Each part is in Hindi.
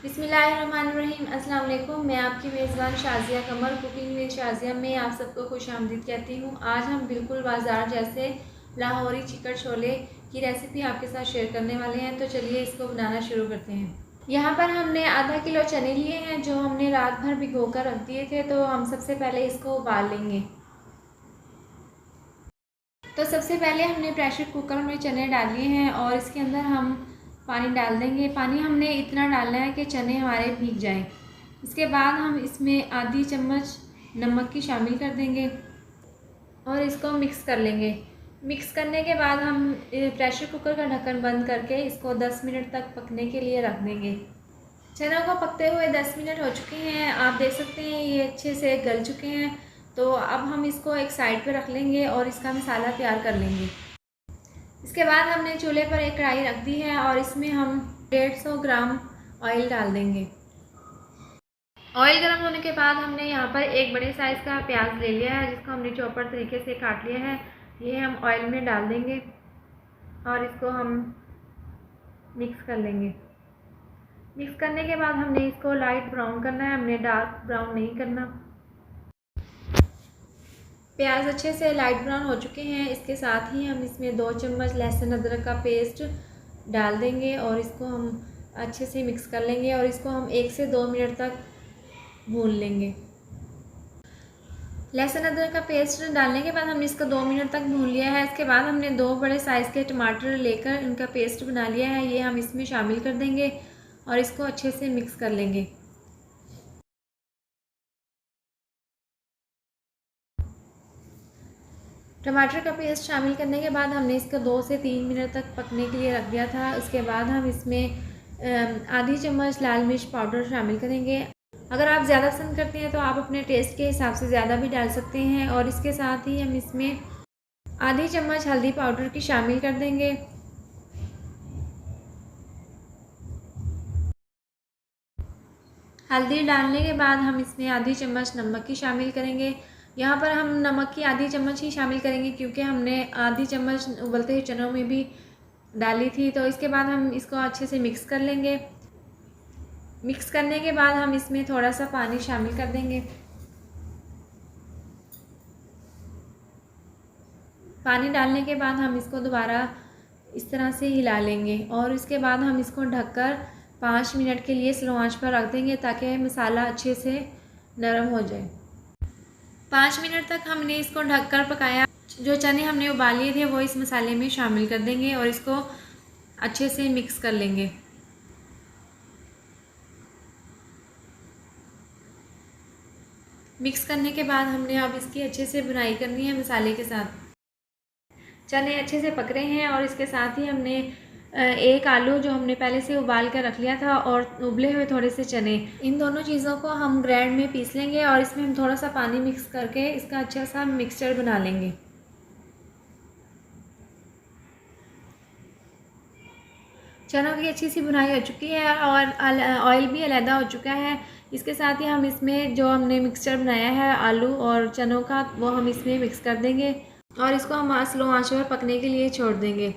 बिस्मिल्लाहिर्रहमानिर्रहीम। अस्सलाम वालेकुम। मैं आपकी मेज़बान शाज़िया कमर कुकिंग विद शाज़िया में आप सबको खुशामदीद कहती हूँ। आज हम बिल्कुल बाज़ार जैसे लाहौरी चिकन छोले की रेसिपी आपके साथ शेयर करने वाले हैं। तो चलिए इसको बनाना शुरू करते हैं। यहाँ पर हमने आधा किलो चने लिए हैं जो हमने रात भर भिगो कर रख दिए थे। तो हम सबसे पहले इसको उबाल लेंगे। तो सबसे पहले हमने प्रेशर कुकर में चने डाल लिए हैं और इसके अंदर हम पानी डाल देंगे। पानी हमने इतना डालना है कि चने हमारे भीग जाएं। इसके बाद हम इसमें आधी चम्मच नमक की शामिल कर देंगे और इसको मिक्स कर लेंगे। मिक्स करने के बाद हम प्रेशर कुकर का ढक्कन बंद करके इसको 10 मिनट तक पकने के लिए रख देंगे। चना को पकते हुए 10 मिनट हो चुके हैं। आप देख सकते हैं ये अच्छे से गल चुके हैं। तो अब हम इसको एक साइड पे रख लेंगे और इसका मसाला तैयार कर लेंगे। इसके बाद हमने चूल्हे पर एक कढ़ाई रख दी है और इसमें हम 150 ग्राम ऑयल डाल देंगे। ऑयल गर्म होने के बाद हमने यहाँ पर एक बड़े साइज़ का प्याज ले लिया है जिसको हमने चॉपर तरीके से काट लिया है। ये हम ऑयल में डाल देंगे और इसको हम मिक्स कर लेंगे। मिक्स करने के बाद हमने इसको लाइट ब्राउन करना है, हमने डार्क ब्राउन नहीं करना। प्याज अच्छे से लाइट ब्राउन हो चुके हैं। इसके साथ ही हम इसमें 2 चम्मच लहसुन अदरक का पेस्ट डाल देंगे और इसको हम अच्छे से मिक्स कर लेंगे और इसको हम 1 से 2 मिनट तक भून लेंगे। लहसुन अदरक का पेस्ट डालने के बाद हमने इसको 2 मिनट तक भून लिया है। इसके बाद हमने 2 बड़े साइज़ के टमाटर लेकर इनका पेस्ट बना लिया है। ये हम इसमें शामिल कर देंगे और इसको अच्छे से मिक्स कर लेंगे। टमाटर का पेस्ट शामिल करने के बाद हमने इसको 2 से 3 मिनट तक पकने के लिए रख दिया था। उसके बाद हम इसमें आधी चम्मच लाल मिर्च पाउडर शामिल करेंगे। अगर आप ज़्यादा पसंद करते हैं तो आप अपने टेस्ट के हिसाब से ज़्यादा भी डाल सकते हैं। और इसके साथ ही हम इसमें आधी चम्मच हल्दी पाउडर की शामिल कर देंगे। हल्दी डालने के बाद हम इसमें आधी चम्मच नमक की शामिल करेंगे। यहाँ पर हम नमक की आधी चम्मच ही शामिल करेंगे क्योंकि हमने आधी चम्मच उबलते हुए चनों में भी डाली थी। तो इसके बाद हम इसको अच्छे से मिक्स कर लेंगे। मिक्स करने के बाद हम इसमें थोड़ा सा पानी शामिल कर देंगे। पानी डालने के बाद हम इसको दोबारा इस तरह से हिला लेंगे और इसके बाद हम इसको ढककर 5 मिनट के लिए स्लो आंच पर रख देंगे ताकि मसाला अच्छे से नरम हो जाए। 5 मिनट तक हमने इसको ढककर पकाया। जो चने हमने उबाल लिए थे वो इस मसाले में शामिल कर देंगे और इसको अच्छे से मिक्स कर लेंगे। मिक्स करने के बाद हमने अब इसकी अच्छे से बुनाई करनी है मसाले के साथ। चने अच्छे से पक रहे हैं और इसके साथ ही हमने एक आलू जो हमने पहले से उबाल कर रख लिया था और उबले हुए थोड़े से चने, इन दोनों चीज़ों को हम ग्राइंड में पीस लेंगे और इसमें हम थोड़ा सा पानी मिक्स करके इसका अच्छा सा मिक्सचर बना लेंगे। चनों की अच्छी सी बुनाई हो चुकी है और ऑयल भी अलहदा हो चुका है। इसके साथ ही हम इसमें जो हमने मिक्सचर बनाया है आलू और चनों का वो हम इसमें मिक्स कर देंगे और इसको हम स्लो आंच पर पकने के लिए छोड़ देंगे।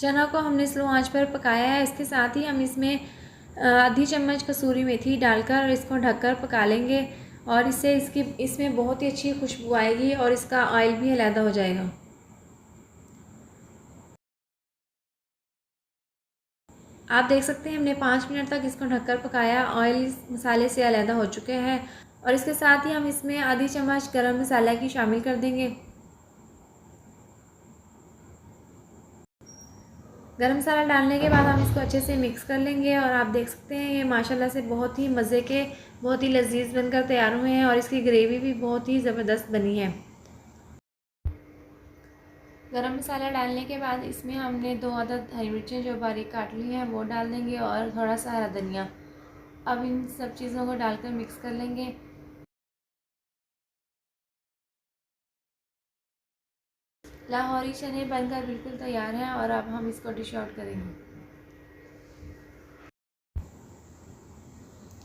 चना को हमने स्लो आंच पर पकाया है। इसके साथ ही हम इसमें आधी चम्मच कसूरी मेथी डालकर इसको ढककर पका लेंगे और इससे इसमें बहुत ही अच्छी खुशबू आएगी और इसका ऑयल भी अलहदा हो जाएगा। आप देख सकते हैं हमने 5 मिनट तक इसको ढककर पकाया। ऑयल इस मसाले से अलहदा हो चुके हैं और इसके साथ ही हम इसमें आधी चम्मच गरम मसाला की शामिल कर देंगे। गरम मसाला डालने के बाद हम इसको अच्छे से मिक्स कर लेंगे और आप देख सकते हैं ये माशाल्लाह से बहुत ही मज़े के, बहुत ही लजीज बनकर तैयार हुए हैं और इसकी ग्रेवी भी बहुत ही ज़बरदस्त बनी है। गरम मसाला डालने के बाद इसमें हमने 2 अदद हरी मिर्चें जो बारीक काट ली हैं वो डाल देंगे और थोड़ा सा हरा धनिया। अब इन सब चीज़ों को डालकर मिक्स कर लेंगे। लाहौरी चने बनकर बिल्कुल तैयार हैं और अब हम इसको डिश आउट करेंगे।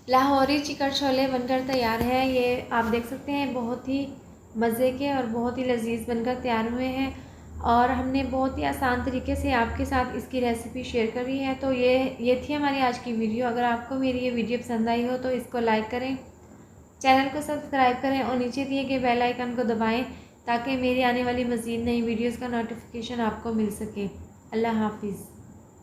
लाहौरी चिकन छोले बनकर तैयार है। ये आप देख सकते हैं बहुत ही मज़े के और बहुत ही लजीज बनकर तैयार हुए हैं। और हमने बहुत ही आसान तरीके से आपके साथ इसकी रेसिपी शेयर करी है। तो ये थी हमारी आज की वीडियो। अगर आपको मेरी ये वीडियो पसंद आई हो तो इसको लाइक करें, चैनल को सब्सक्राइब करें और नीचे दिए गए बेल आइकन को दबाएं ताकि मेरी आने वाली मज़ीद नई वीडियोज़ का नोटिफिकेशन आपको मिल सके। अल्लाह हाफिज़।